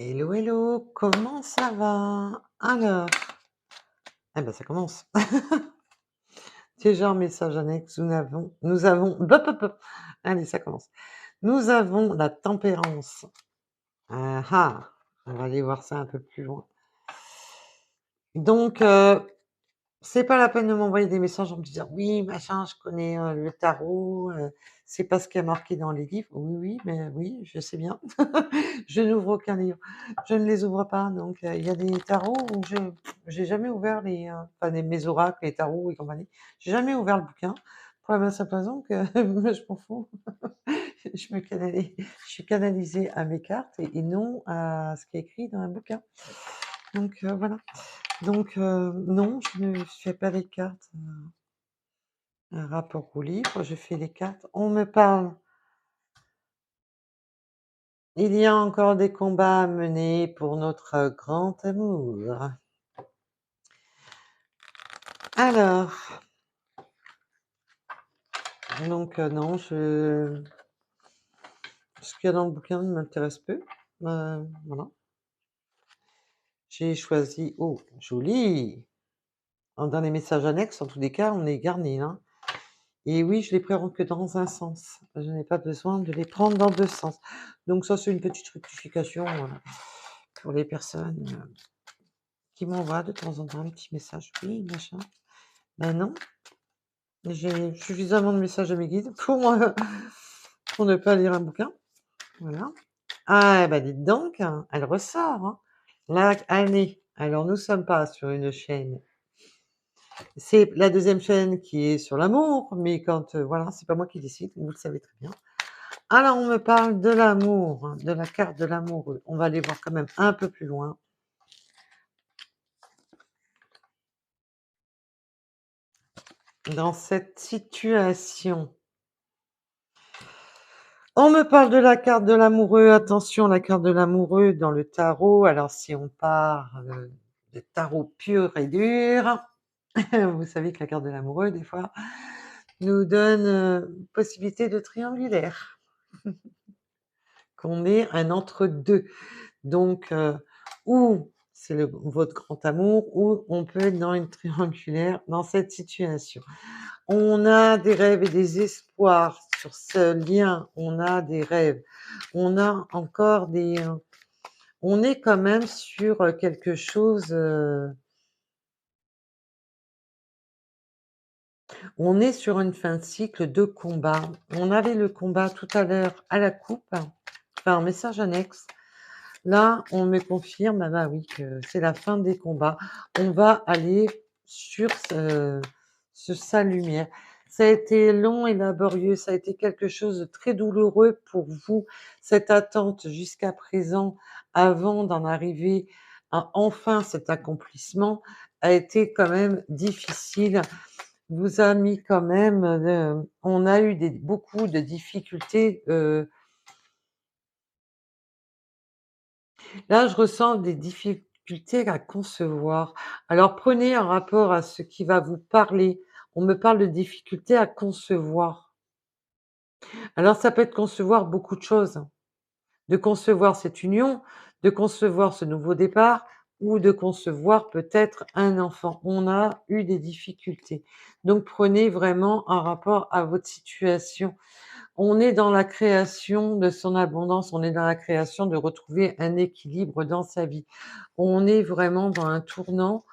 Hello, hello, comment ça va? Alors, eh ben ça commence. Déjà un message annexe, nous avons bop, bop, bop. Allez, ça commence. Nous avons la tempérance. Ah ah, on va aller voir ça un peu plus loin. Donc, c'est pas la peine de m'envoyer des messages en me disant: «Oui, machin, je connais, le tarot, c'est pas ce qui est marqué dans les livres». Oui, oui, mais oui, je sais bien. Je n'ouvre aucun livre. Je ne les ouvre pas, donc il y a des tarots où je j'ai jamais ouvert enfin mes oracles, les tarots et compagnie. J'ai jamais ouvert le bouquin pour la bonne simple raison que je m'en fous. Je suis canalisée à mes cartes et non à ce qui est écrit dans un bouquin. Donc voilà. Donc non, je ne fais pas les cartes, un rapport au livre, je fais les cartes. On me parle: «Il y a encore des combats à mener pour notre grand amour». Alors, donc non, je ce qu'il y a dans le bouquin ne m'intéresse peu, voilà. J'ai choisi oh, joli! Dans les messages annexes, en tous les cas, on est garni, hein. Et oui, je les prends que dans un sens. Je n'ai pas besoin de les prendre dans 2 sens. Donc ça, c'est une petite rectification, pour les personnes, qui m'envoient de temps en temps un petit message: «Oui, machin». Ben non, j'ai suffisamment de messages de mes guides pour ne pas lire un bouquin, voilà. Ah bah, dites donc, hein, elle ressort, hein. Là, allez, alors nous sommes pas sur une chaîne, c'est la deuxième chaîne qui est sur l'amour, mais quand, voilà, c'est pas moi qui décide, vous le savez très bien. Alors on me parle de l'amour, hein, de la carte de l'amoureux. On va aller voir quand même un peu plus loin. Dans cette situation, on me parle de la carte de l'amoureux. Attention, la carte de l'amoureux dans le tarot. Alors si on parle de tarot pur et dur, vous savez que la carte de l'amoureux, des fois, nous donne, possibilité de triangulaire, qu'on est un entre-deux. Donc, ou c'est votre grand amour, ou on peut être dans une triangulaire dans cette situation. On a des rêves et des espoirs sur ce lien, on a des rêves, on a encore on est quand même sur, quelque chose, on est sur une fin de cycle de combat. On avait le combat tout à l'heure à la coupe, enfin en message annexe. Là, on me confirme, ah bah oui, que c'est la fin des combats. On va aller sur sa lumière. Ça a été long et laborieux, ça a été quelque chose de très douloureux pour vous, cette attente jusqu'à présent, avant d'en arriver à enfin cet accomplissement, a été quand même difficile. Vous a mis quand même, on a eu beaucoup de difficultés, là, je ressens des difficultés à concevoir. Alors prenez un rapport à ce qui va vous parler. On me parle de difficultés à concevoir. Alors ça peut être concevoir beaucoup de choses. De concevoir cette union, de concevoir ce nouveau départ ou de concevoir peut-être un enfant. On a eu des difficultés. Donc prenez vraiment un rapport à votre situation. On est dans la création de son abondance, on est dans la création de retrouver un équilibre dans sa vie. On est vraiment dans un tournant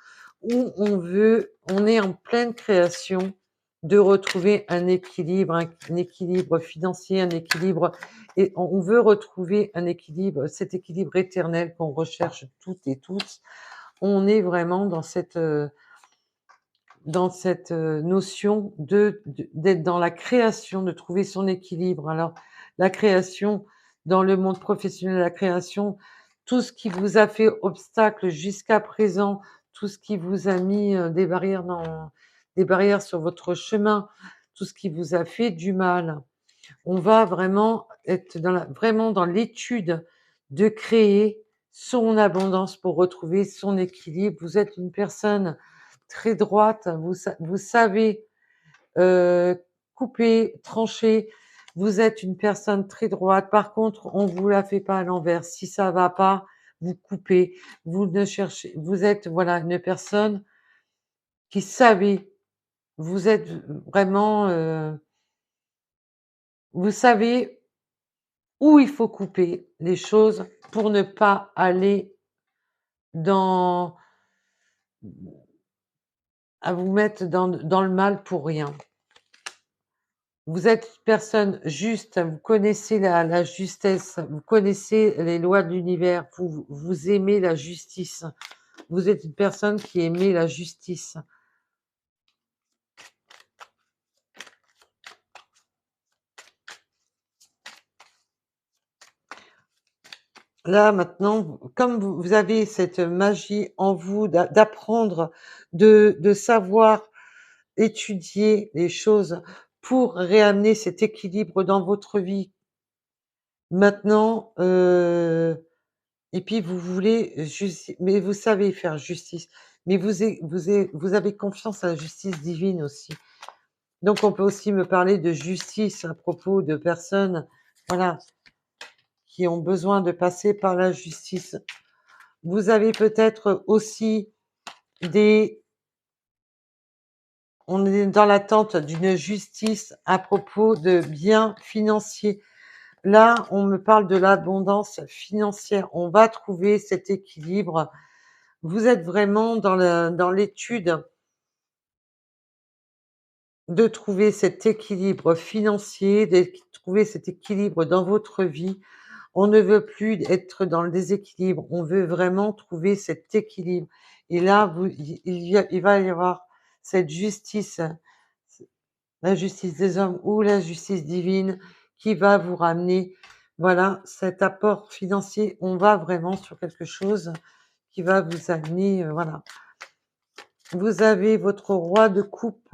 où on est en pleine création de retrouver un équilibre financier, un équilibre et on veut retrouver un équilibre, cet équilibre éternel qu'on recherche toutes et tous. On est vraiment dans cette, notion d'être dans la création, de trouver son équilibre. Alors, la création dans le monde professionnel, la création, tout ce qui vous a fait obstacle jusqu'à présent, tout ce qui vous a mis, des barrières sur votre chemin, tout ce qui vous a fait du mal. On va vraiment être vraiment dans l'étude de créer son abondance pour retrouver son équilibre. Vous êtes une personne très droite, vous savez, couper, trancher. Vous êtes une personne très droite. Par contre, on vous la fait pas à l'envers. Si ça va pas, vous coupez, vous ne cherchez vous êtes, voilà, une personne qui savez, vous êtes vraiment, vous savez où il faut couper les choses pour ne pas aller dans à vous mettre dans le mal pour rien. Vous êtes une personne juste, vous connaissez la justesse, vous connaissez les lois de l'univers, vous aimez la justice. Vous êtes une personne qui aimait la justice. Là, maintenant, comme vous avez cette magie en vous d'apprendre, de savoir étudier les choses pour réamener cet équilibre dans votre vie. Maintenant, et puis vous voulez mais vous savez faire justice, mais vous avez confiance à la justice divine aussi. Donc on peut aussi me parler de justice à propos de personnes, voilà, qui ont besoin de passer par la justice. Vous avez peut-être aussi des on est dans l'attente d'une justice à propos de biens financiers. Là, on me parle de l'abondance financière. On va trouver cet équilibre. Vous êtes vraiment dans l'étude de trouver cet équilibre financier, de trouver cet équilibre dans votre vie. On ne veut plus être dans le déséquilibre, on veut vraiment trouver cet équilibre. Et là, il va y avoir cette justice, la justice des hommes ou la justice divine qui va vous ramener, voilà, cet apport financier. On va vraiment sur quelque chose qui va vous amener, voilà. Vous avez votre roi de coupe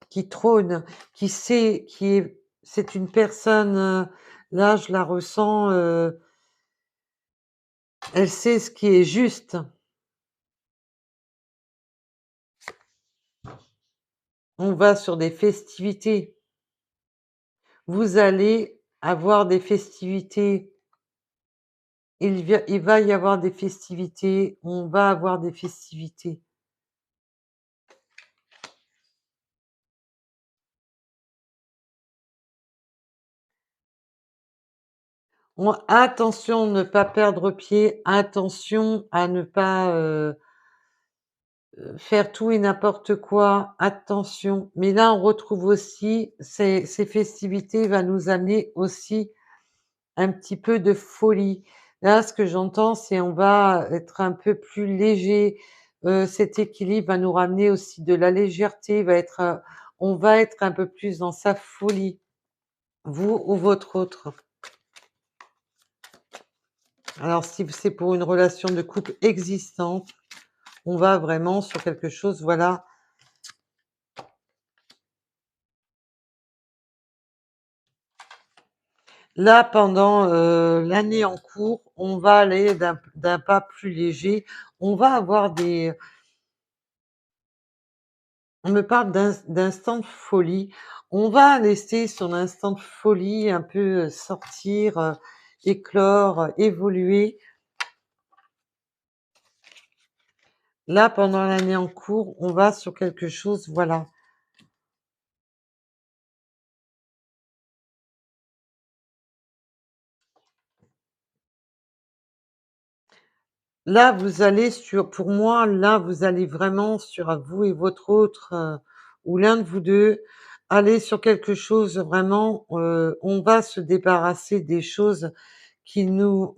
qui trône, qui sait, c'est une personne, là je la ressens, elle sait ce qui est juste. On va sur des festivités. Vous allez avoir des festivités. Il va y avoir des festivités. On va avoir des festivités. Attention, ne pas perdre pied. Attention à ne pas faire tout et n'importe quoi. Attention. Mais là, on retrouve aussi ces festivités va nous amener aussi un petit peu de folie. Là, ce que j'entends, c'est on va être un peu plus léger. Cet équilibre va nous ramener aussi de la légèreté, on va être un peu plus dans sa folie, vous ou votre autre. Alors, si c'est pour une relation de couple existante, on va vraiment sur quelque chose, voilà. Là, pendant l'année en cours, on va aller d'un pas plus léger. On va avoir on me parle d'instant de folie. On va laisser son instant de folie un peu, sortir, éclore, évoluer. Là, pendant l'année en cours, on va sur quelque chose, voilà. Là, vous allez sur pour moi, là, vous allez vraiment sur vous et votre autre, ou l'un de vous 2, aller sur quelque chose vraiment, on va se débarrasser des choses qui nous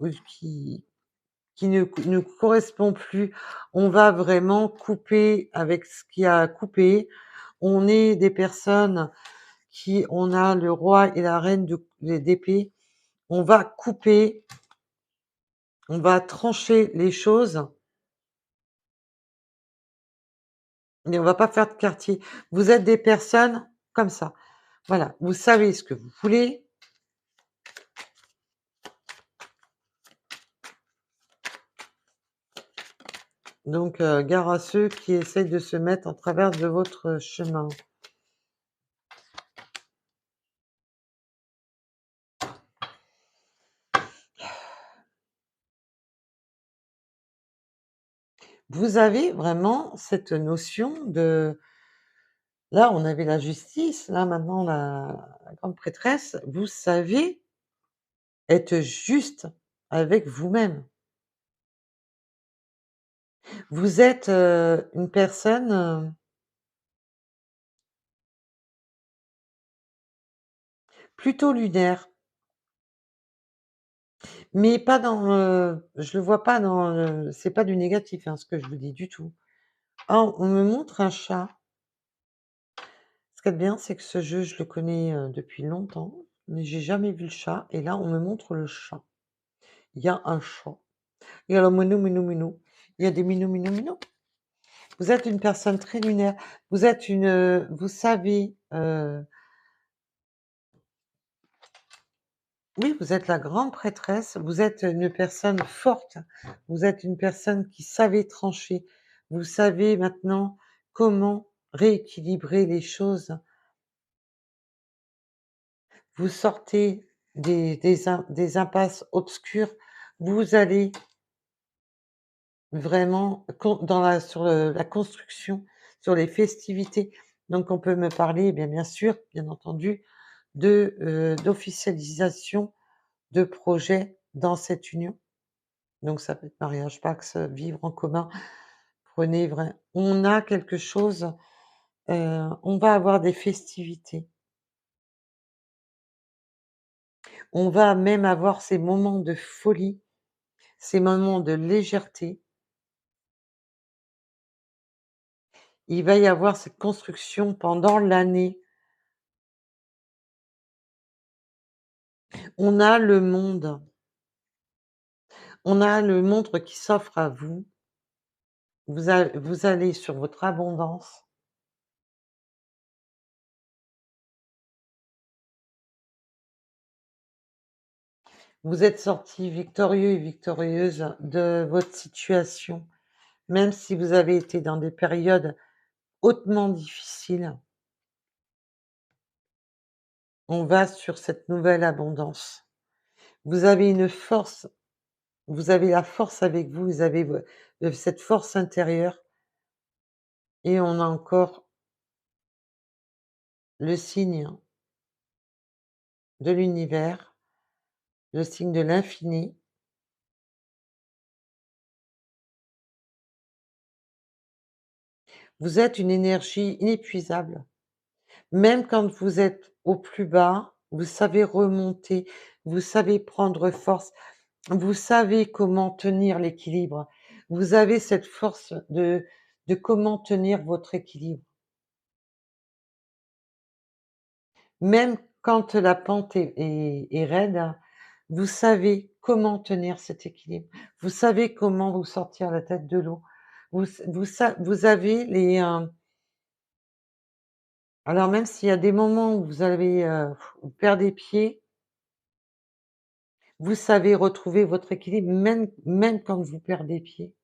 qui ne nous correspond plus. On va vraiment couper avec ce qu'il y a à couper. On est des personnes qui on a le roi et la reine d'épée. On va couper, on va trancher les choses, mais on va pas faire de quartier. Vous êtes des personnes comme ça. Voilà, vous savez ce que vous voulez, donc gare à ceux qui essayent de se mettre en travers de votre chemin. Vous avez vraiment cette notion de là, on avait la justice, là, maintenant la grande prêtresse. Vous savez être juste avec vous-même. Vous êtes, une personne, plutôt lunaire, mais pas dans, je le vois pas dans le c'est pas du négatif, hein, ce que je vous dis du tout. Ah, on me montre un chat. Ce qui est bien, c'est que ce jeu, je le connais, depuis longtemps, mais j'ai jamais vu le chat et là, on me montre le chat. Il y a un chat. Il y a le minou, minou, minou. Il y a des minous, minous, minous. Vous êtes une personne très lunaire. Vous êtes une, vous savez, oui, vous êtes la grande prêtresse, vous êtes une personne forte, vous êtes une personne qui savait trancher. Vous savez maintenant comment rééquilibrer les choses. Vous sortez des impasses obscures, vous allez vraiment dans sur la construction, sur les festivités. Donc on peut me parler, eh bien sûr, bien entendu, d'officialisation de projets dans cette union. Donc ça peut être mariage, Pacs, vivre en commun. Prenez vrai on a quelque chose, on va avoir des festivités. On va même avoir ces moments de folie, ces moments de légèreté. Il va y avoir cette construction pendant l'année. On a le monde, on a le monde qui s'offre à vous. Vous allez sur votre abondance. Vous êtes sortis victorieux et victorieuse de votre situation, même si vous avez été dans des périodes hautement difficiles. On va sur cette nouvelle abondance. Vous avez une force, vous avez la force avec vous, vous avez cette force intérieure et on a encore le signe de l'univers, le signe de l'infini. Vous êtes une énergie inépuisable. Même quand vous êtes au plus bas, vous savez remonter, vous savez prendre force, vous savez comment tenir l'équilibre. Vous avez cette force de comment tenir votre équilibre. Même quand la pente est raide, vous savez comment tenir cet équilibre. Vous savez comment vous sortir la tête de l'eau. Vous avez les, alors même s'il y a des moments où vous avez, vous perdez pied, vous savez retrouver votre équilibre même quand vous perdez pied.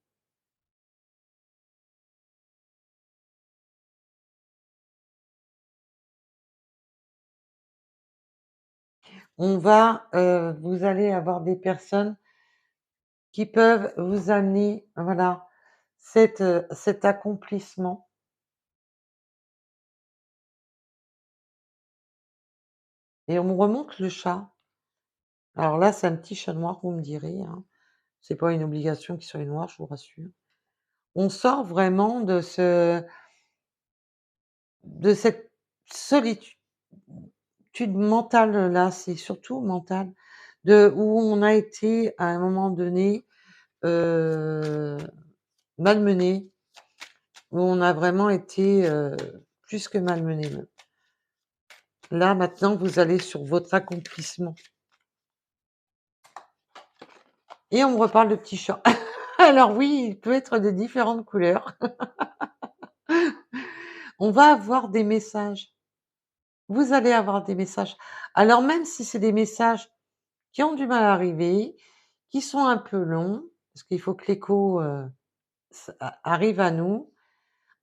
Vous allez avoir des personnes qui peuvent vous amener, voilà, cet accomplissement. Et on me remonte le chat. Alors là, c'est un petit chat noir, vous me direz, hein. C'est pas une obligation qu'il soit noir, je vous rassure. On sort vraiment de cette solitude mentale là, c'est surtout mental, de où on a été à un moment donné, heu, malmenés, où on a vraiment été, plus que malmenés même. Là, maintenant, vous allez sur votre accomplissement et on me reparle de petits chats. Alors oui, il peut être de différentes couleurs. On va avoir des messages. Vous allez avoir des messages. Alors même si c'est des messages qui ont du mal à arriver, qui sont un peu longs, parce qu'il faut que l'écho, arrive à nous,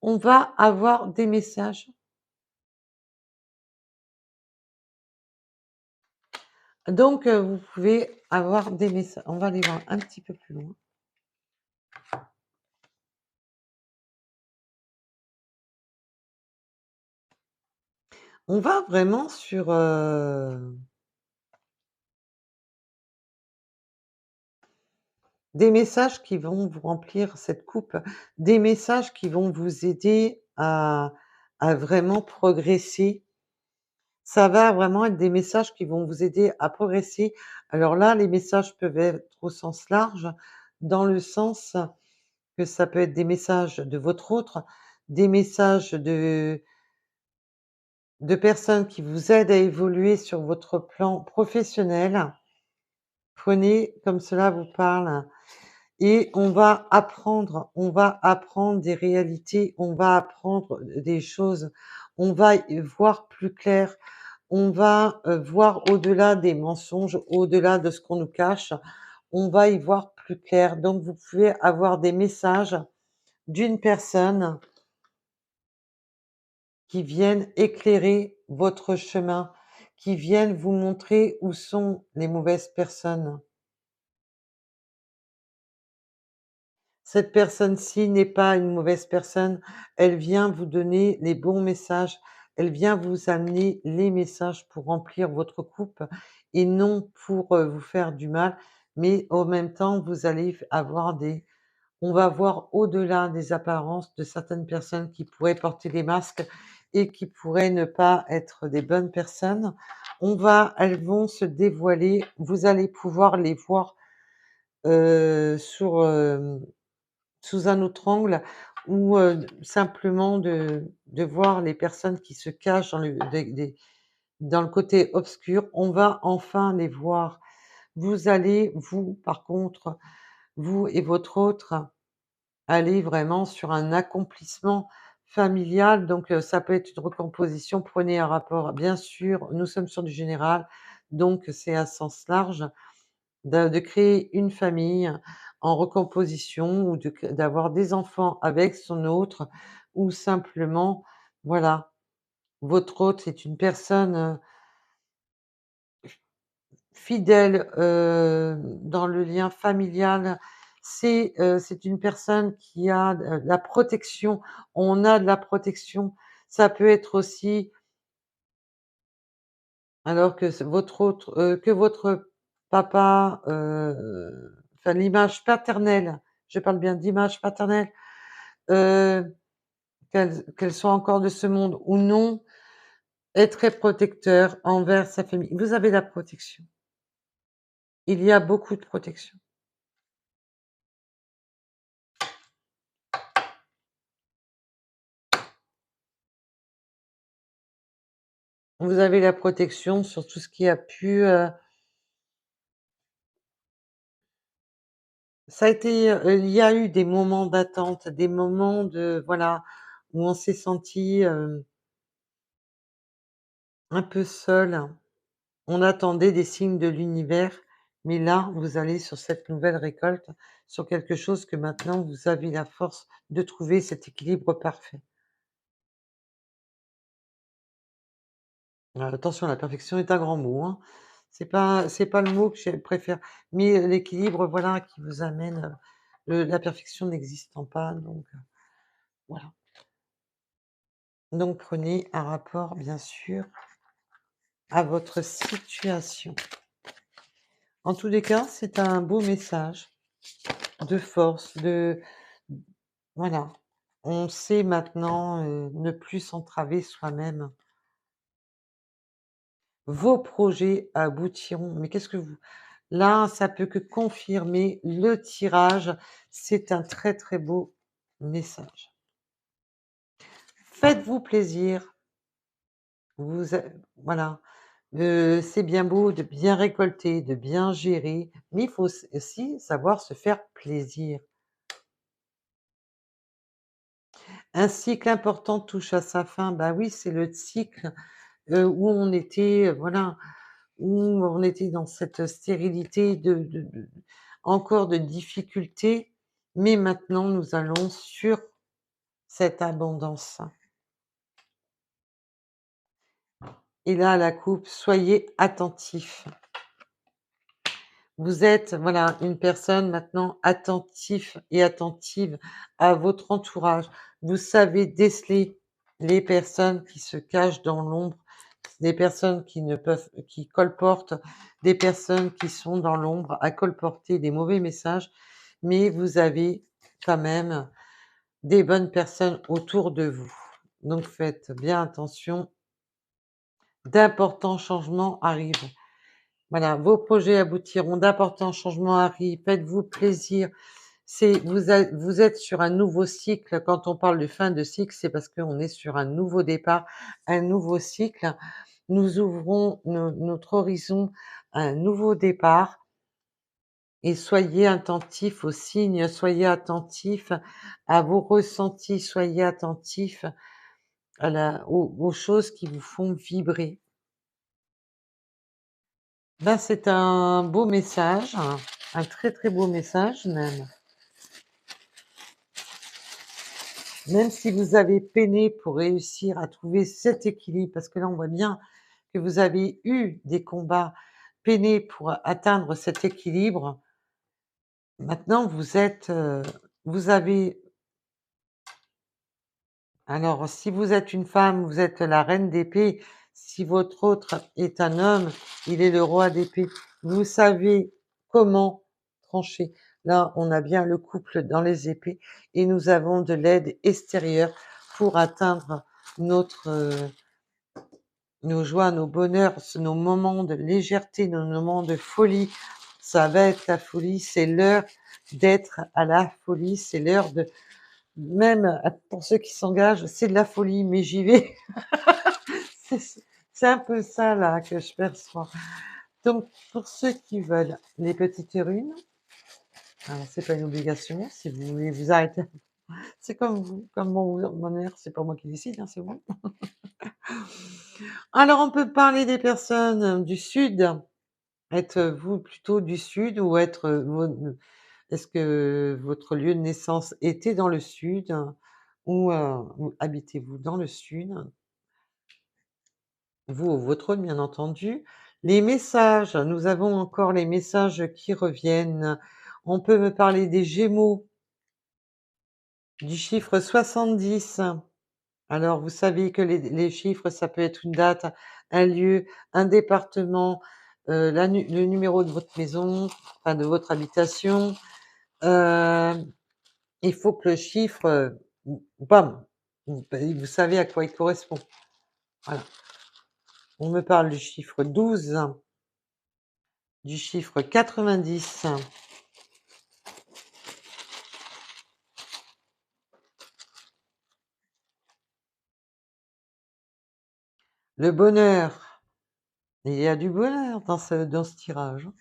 on va avoir des messages. Donc vous pouvez avoir des messages. On va aller voir un petit peu plus loin. On va vraiment sur, des messages qui vont vous remplir cette coupe, des messages qui vont vous aider à vraiment progresser. Ça va vraiment être des messages qui vont vous aider à progresser. Alors là, les messages peuvent être au sens large, dans le sens que ça peut être des messages de votre autre, des messages de personnes qui vous aident à évoluer sur votre plan professionnel. Prenez comme cela vous parle et on va apprendre des réalités, on va apprendre des choses, on va y voir plus clair, on va, voir au-delà des mensonges, au-delà de ce qu'on nous cache, on va y voir plus clair. Donc vous pouvez avoir des messages d'une personne qui viennent éclairer votre chemin, qui viennent vous montrer où sont les mauvaises personnes. Cette personne-ci n'est pas une mauvaise personne, elle vient vous donner les bons messages, elle vient vous amener les messages pour remplir votre coupe et non pour, vous faire du mal, mais en même temps, vous allez avoir des on va voir au-delà des apparences de certaines personnes qui pourraient porter des masques et qui pourraient ne pas être des bonnes personnes. Elles vont se dévoiler, vous allez pouvoir les voir, sur, sous un autre angle ou, simplement de voir les personnes qui se cachent dans le côté obscur. On va enfin les voir. Vous allez, vous, par contre, vous et votre autre, aller vraiment sur un accomplissement familial, donc ça peut être une recomposition. Prenez un rapport bien sûr, nous sommes sur du général, donc c'est à sens large, de créer une famille en recomposition ou d'avoir des enfants avec son autre ou simplement, voilà, votre autre est une personne, fidèle, dans le lien familial, c'est une personne qui a de la protection. On a de la protection. Ça peut être aussi alors que votre papa, enfin l'image paternelle, je parle bien d'image paternelle, heu, qu'elle soit encore de ce monde ou non, est très protecteur envers sa famille. Vous avez la protection. Il y a beaucoup de protection. Vous avez la protection sur tout ce qui a pu, ça a été, il y a eu des moments d'attente, des moments de voilà, où on s'est senti un peu seul. On attendait des signes de l'univers, mais là, vous allez sur cette nouvelle récolte, sur quelque chose que maintenant vous avez la force de trouver cet équilibre parfait. Attention, la perfection est un grand mot, hein. C'est pas le mot que je préfère, mais l'équilibre, voilà, qui vous amène, la perfection n'existant pas, donc voilà. Donc prenez un rapport, bien sûr, à votre situation. En tous les cas, c'est un beau message de force, de voilà. On sait maintenant, ne plus s'entraver soi-même. Vos projets aboutiront. Mais qu'est-ce que vous là, ça peut que confirmer le tirage. C'est un très, très beau message. Faites-vous plaisir, vous a voilà, c'est bien beau de bien récolter, de bien gérer, mais il faut aussi savoir se faire plaisir. Un cycle important touche à sa fin, bah oui, c'est le cycle, où on était, voilà, où on était dans cette stérilité encore de difficultés, mais maintenant nous allons sur cette abondance. Et là, la coupe, soyez attentifs. Vous êtes, voilà, une personne maintenant attentif et attentive à votre entourage. Vous savez déceler les personnes qui se cachent dans l'ombre des personnes qui colportent, des personnes qui sont dans l'ombre à colporter des mauvais messages, mais vous avez quand même des bonnes personnes autour de vous. Donc faites bien attention, d'importants changements arrivent. Voilà, vos projets aboutiront, d'importants changements arrivent, faites-vous plaisir. Vous êtes sur un nouveau cycle. Quand on parle de fin de cycle, c'est parce qu'on est sur un nouveau départ, un nouveau cycle. Nous ouvrons notre horizon à un nouveau départ et soyez attentifs aux signes, soyez attentifs à vos ressentis, soyez attentifs aux choses qui vous font vibrer. Ben, c'est un beau message, un très très beau message même. Même si vous avez peiné pour réussir à trouver cet équilibre, parce que là on voit bien que vous avez eu des combats, peiné pour atteindre cet équilibre. Maintenant vous avez alors si vous êtes une femme, vous êtes la reine d'épée, si votre autre est un homme, il est le roi d'épée. Vous savez comment trancher. Là, on a bien le couple dans les épées et nous avons de l'aide extérieure pour atteindre notre, nos joies, nos bonheurs, nos moments de légèreté, nos moments de folie. Ça va être la folie, c'est l'heure d'être à la folie, c'est l'heure de même pour ceux qui s'engagent, c'est de la folie, mais j'y vais. C'est c'est un peu ça là que je perçois. Donc pour ceux qui veulent les petites runes, alors c'est pas une obligation, si vous voulez vous arrêter, c'est comme vous, comme mon heure, c'est pas moi qui décide, hein, c'est vous. Alors on peut parler des personnes du sud. Êtes-vous plutôt du sud ou est-ce que votre lieu de naissance était dans le sud ou habitez-vous dans le sud? Vous ou votre autre, bien entendu. Les messages, nous avons encore les messages qui reviennent. On peut me parler des Gémeaux, du chiffre 70. Alors, vous savez que les chiffres, ça peut être une date, un lieu, un département, le numéro de votre maison, enfin de votre habitation. Euh, il faut que le chiffre, bam, vous savez à quoi il correspond. Voilà. On me parle du chiffre 12, du chiffre 90, le bonheur. Il y a du bonheur dans ce tirage, hein.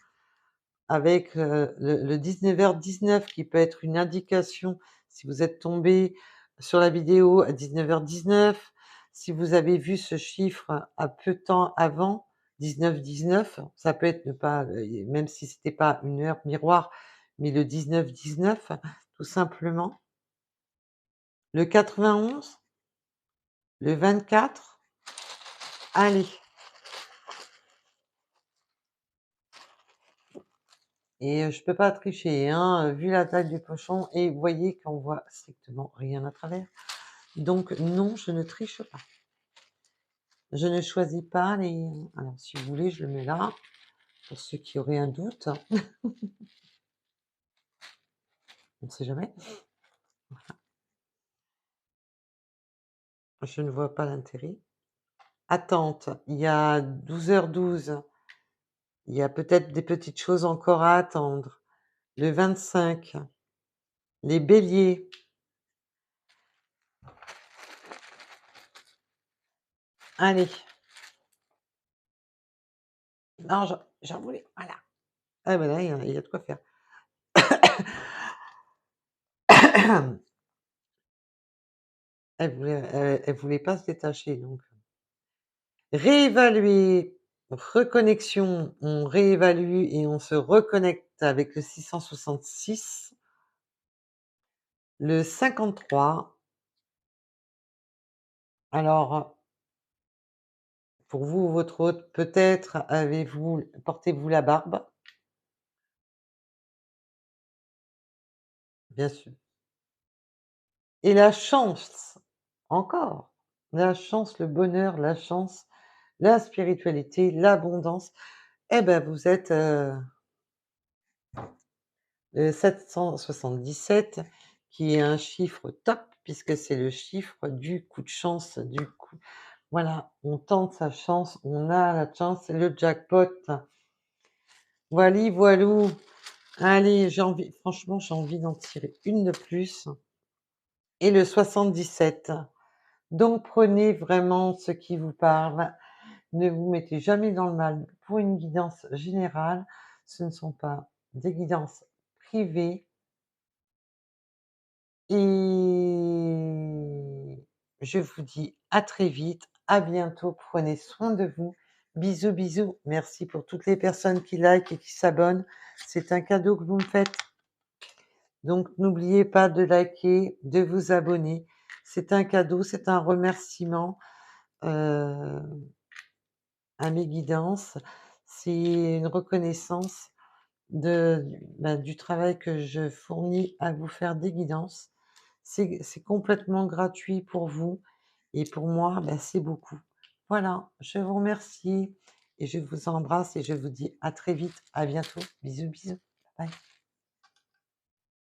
Avec, le 19h19 qui peut être une indication si vous êtes tombé sur la vidéo à 19h19, si vous avez vu ce chiffre à peu de temps avant, 19h19, ça peut être ne pas, même si c'était pas une heure miroir, mais le 19h19, tout simplement. Le 91, le 24, allez. Et je peux pas tricher, hein, vu la taille du pochon et vous voyez qu'on voit strictement rien à travers. Donc non, je ne triche pas. Je ne choisis pas les alors si vous voulez, je le mets là, pour ceux qui auraient un doute, on ne sait jamais. Je ne vois pas l'intérêt. Attente, il y a 12h12, il y a peut-être des petites choses encore à attendre. Le 25, les béliers, allez. Non, j'en voulais, voilà. Ah ben là, il y a de quoi faire. Elle voulait pas se détacher donc. Réévaluer, reconnexion, on réévalue et on se reconnecte avec le 666, le 53. Alors, pour vous ou votre hôte, peut-être portez-vous la barbe? Bien sûr. Et la chance, encore, la chance, le bonheur, la chance. la spiritualité, l'abondance, eh ben, vous êtes, le 777 qui est un chiffre top puisque c'est le chiffre du coup de chance, du coup voilà, on tente sa chance, on a la chance, c'est le jackpot. Voili voilou. Allez, j'ai envie franchement, j'ai envie d'en tirer une de plus et le 77. Donc prenez vraiment ce qui vous parle. Ne vous mettez jamais dans le mal. Pour une guidance générale, ce ne sont pas des guidances privées et je vous dis à très vite, à bientôt, prenez soin de vous. Bisous, bisous. Merci pour toutes les personnes qui likent et qui s'abonnent. C'est un cadeau que vous me faites. Donc n'oubliez pas de liker, de vous abonner. C'est un cadeau, c'est un remerciement, heu, à mes guidances. C'est une reconnaissance du travail que je fournis à vous faire des guidances. C'est complètement gratuit pour vous et pour moi, c'est beaucoup. Voilà, je vous remercie et je vous embrasse et je vous dis à très vite. À bientôt. Bisous, bisous. Bye.